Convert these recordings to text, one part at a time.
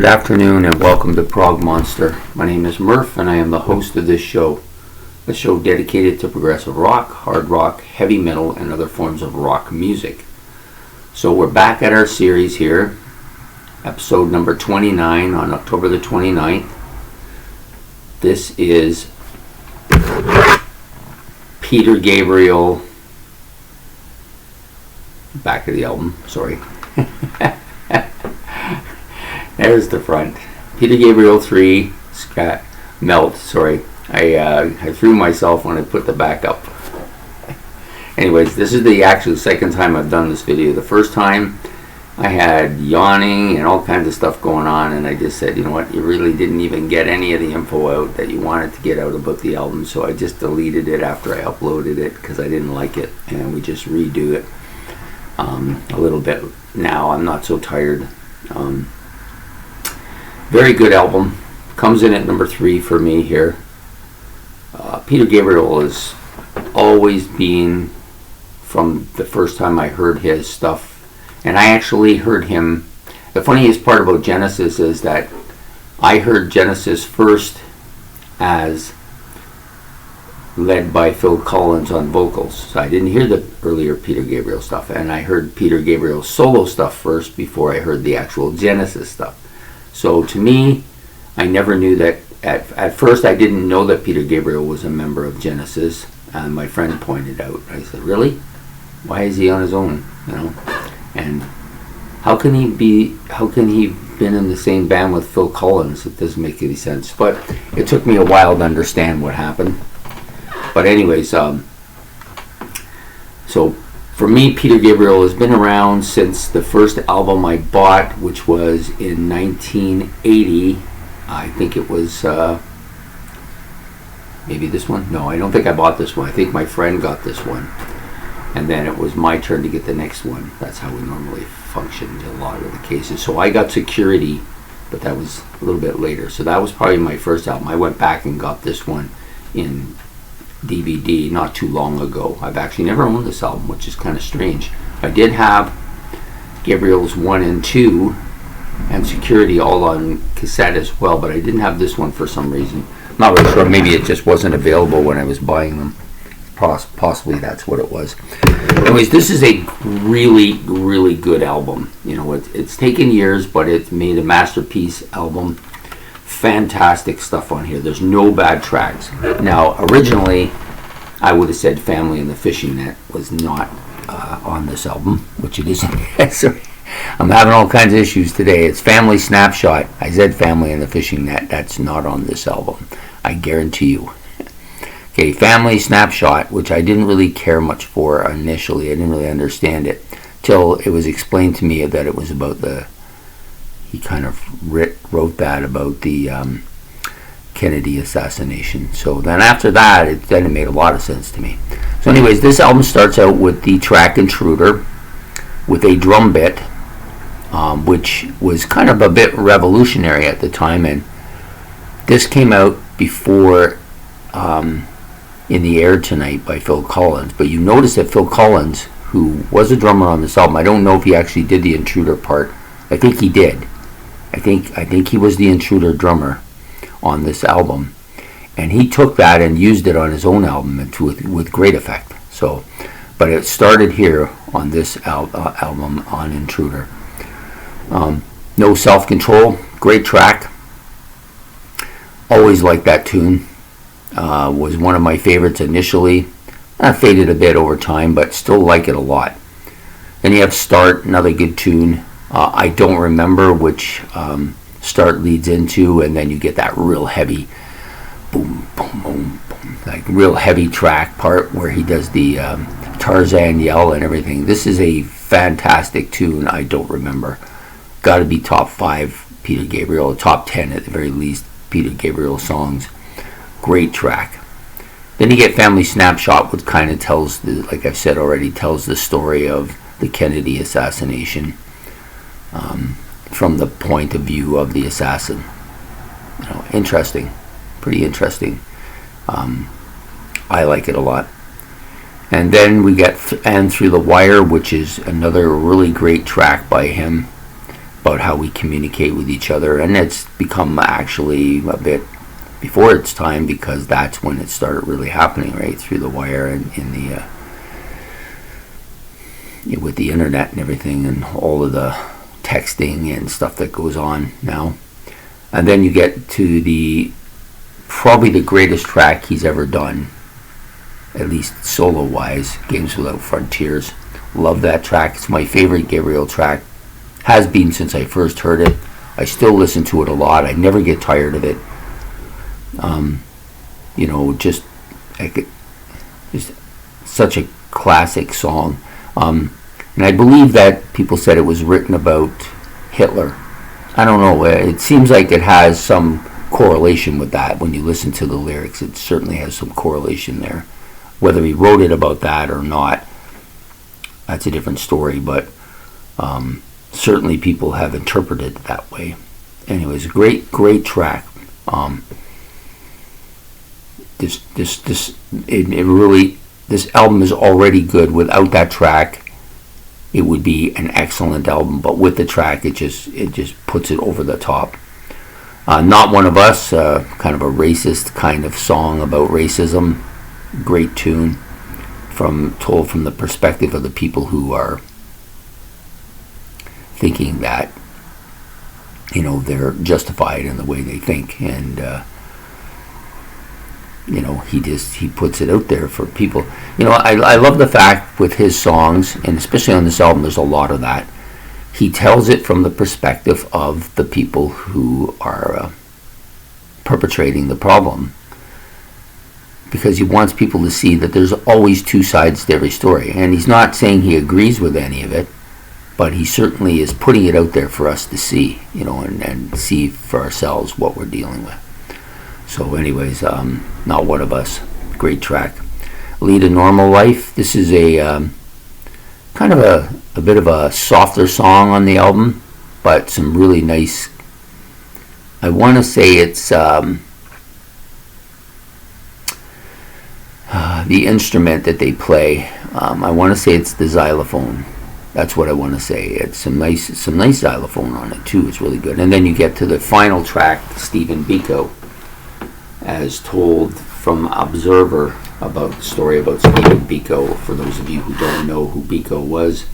Good afternoon and welcome to Prog Monster. My name is Murph and I am the host of this show. A show dedicated to progressive rock, hard rock, heavy metal, and other forms of rock music. So we're back at our series here, episode number 29 on October the 29th. This is Peter Gabriel, back of the album, sorry. There's the front. Peter Gabriel 3, Melt, sorry. I threw myself when I put the back up. Anyways, this is the actual second time I've done this video. The first time I had yawning and all kinds of stuff going on, and I just said, you know what, you really didn't even get any of the info out that you wanted to get out about the album, so I just deleted it after I uploaded it because I didn't like it, and we just redo it a little bit now. I'm not so tired. Very good album. Comes in at number 3 for me here. Peter Gabriel has always been, from the first time I heard his stuff, and I actually heard him. The funniest part about Genesis is that I heard Genesis first as led by Phil Collins on vocals. So I didn't hear the earlier Peter Gabriel stuff, and I heard Peter Gabriel's solo stuff first before I heard the actual Genesis stuff. So to me, I never knew that. At first, I didn't know that Peter Gabriel was a member of Genesis, and my friend pointed out. I said, "Really? Why is he on his own? You know? And how can he been in the same band with Phil Collins? It doesn't make any sense." But it took me a while to understand what happened. But anyways, so for me, Peter Gabriel has been around since the first album I bought, which was in 1980. I think it was maybe this one. No, I don't think I bought this one. I think my friend got this one, and then it was my turn to get the next one. That's how we normally function in a lot of the cases. So I got Security, but that was a little bit later. So that was probably my first album. I went back and got this one in DVD not too long ago. I've actually never owned this album, which is kind of strange. I did have Gabriel's 1 and 2 and Security all on cassette as well, but I didn't have this one for some reason. I'm not really sure. Maybe it just wasn't available when I was buying them. Possibly that's what it was. Anyways, this is a really, really good album. You know, it's taken years, but it's made a masterpiece album. Fantastic stuff on here. There's no bad tracks. Now, originally, I would have said Family and the Fishing Net was not on this album, which it isn't. Sorry. I'm having all kinds of issues today. It's Family Snapshot. I said Family and the Fishing Net. That's not on this album. I guarantee you. Okay, Family Snapshot, which I didn't really care much for initially. I didn't really understand it till it was explained to me that it was about he kind of wrote that about the Kennedy assassination. So then after that, it made a lot of sense to me. So anyways, this album starts out with the track Intruder with a drum bit, which was kind of a bit revolutionary at the time. And this came out before In the Air Tonight by Phil Collins. But you notice that Phil Collins, who was a drummer on this album, I don't know if he actually did the Intruder part. I think he did. I think he was the Intruder drummer on this album, and he took that and used it on his own album with great effect. So, but it started here on this album on Intruder. No Self-Control, great track. Always liked that tune. Was one of my favorites initially. Faded a bit over time, but still like it a lot. Then you have Start, another good tune. I don't remember which Start leads into, and then you get that real heavy boom, boom, boom, boom, like real heavy track part where he does the Tarzan yell and everything. This is a fantastic tune. I don't remember. Got to be top 5 Peter Gabriel, top 10 at the very least Peter Gabriel songs. Great track. Then you get Family Snapshot, which kind of tells, like I've said already, tells the story of the Kennedy assassination. From the point of view of the assassin. You know, interesting, pretty interesting. I like it a lot. And then we get And Through the Wire, which is another really great track by him. about how we communicate with each other, and it's become actually a bit before its time, because that's when it started really happening, right, through the wire and in the with the internet and everything, and all of the texting and stuff that goes on now. And then you get to the probably the greatest track he's ever done, at least solo wise, Games Without Frontiers. Love that track. It's my favorite Gabriel track, has been since I first heard it. I still listen to it a lot. I never get tired of it. Just such a classic song. And I believe that people said it was written about Hitler. I don't know. It seems like it has some correlation with that. When you listen to the lyrics, it certainly has some correlation there. Whether he wrote it about that or not, that's a different story. But certainly people have interpreted it that way. Anyways, great track. This album is already good. Without that track, it would be an excellent album. But with the track, it just puts it over the top. Not One of Us, kind of a racist kind of song about racism. Great tune, told from the perspective of the people who are thinking that they're justified in the way they think, and he puts it out there for people. I love the fact with his songs, and especially on this album, there's a lot of that. He tells it from the perspective of the people who are perpetrating the problem, because he wants people to see that there's always two sides to every story. And he's not saying he agrees with any of it, but he certainly is putting it out there for us to see, and see for ourselves what we're dealing with. So anyways, Not One of Us, great track. Lead a Normal Life. This is a kind of a bit of a softer song on the album, but some really nice, I want to say it's the instrument that they play. I want to say it's the xylophone. That's what I want to say. It's some nice xylophone on it too. It's really good. And then you get to the final track, Stephen Biko, as told from Observer, about the story about Stephen Biko. For those of you who don't know who Biko was,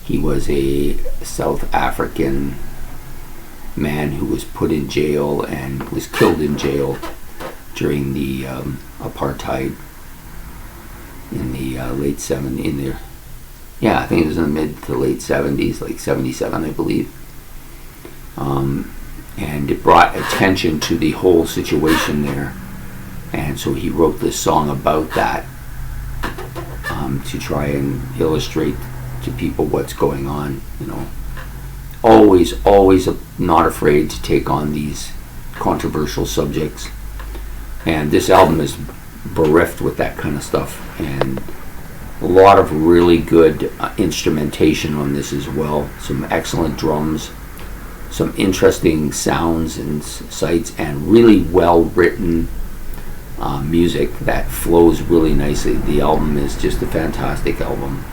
he was a South African man who was put in jail and was killed in jail during the apartheid in the late 70s. I think it was in the mid to late 70s, like 77, I believe. And it brought attention to the whole situation there. And so he wrote this song about that, to try and illustrate to people what's going on. Always not afraid to take on these controversial subjects. And this album is bereft with that kind of stuff. And a lot of really good instrumentation on this as well. Some excellent drums, some interesting sounds and sights, and really well written music that flows really nicely. The album is just a fantastic album.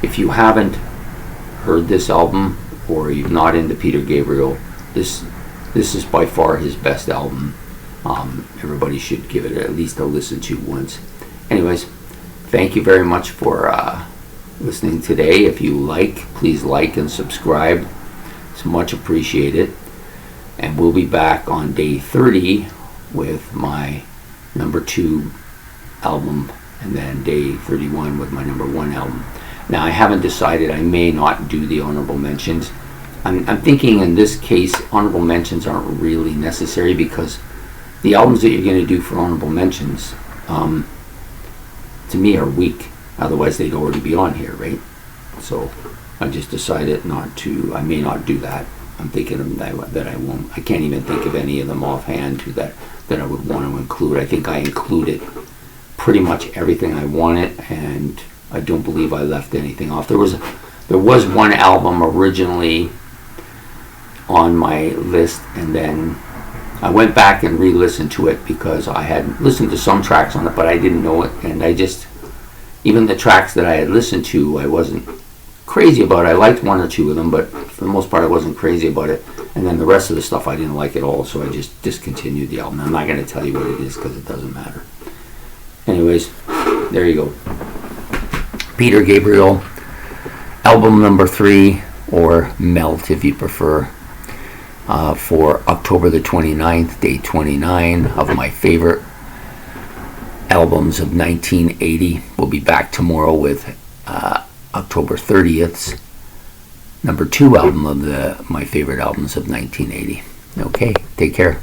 If you haven't heard this album, or you're not into Peter Gabriel, this is by far his best album. Everybody should give it at least a listen to once. Anyways, thank you very much for listening today. If you please like and subscribe. It's much appreciated. And we'll be back on day 30 with my number 2 album, and then day 31 with my number 1 album. Now, I haven't decided. I may not do the honorable mentions. I'm thinking in this case, honorable mentions aren't really necessary, because the albums that you're going to do for honorable mentions, to me, are weak. Otherwise, they'd already be on here, right? So I just decided not to. I may not do that. I'm thinking that I won't. I can't even think of any of them offhand that I would want to include. I think I included pretty much everything I wanted, and I don't believe I left anything off. There was one album originally on my list, and then I went back and re-listened to it, because I had listened to some tracks on it, but I didn't know it, and even the tracks that I had listened to, I wasn't crazy about it. I liked one or two of them, but for the most part I wasn't crazy about it. And then the rest of the stuff I didn't like at all, so I just discontinued the album. I'm not going to tell you what it is because it doesn't matter. Anyways, there you go. Peter Gabriel, album number 3, or Melt if you prefer, for October the 29th, day 29 of my favorite albums of 1980. We'll be back tomorrow with October 30th's number 2 album of my favorite albums of 1980. Okay, take care.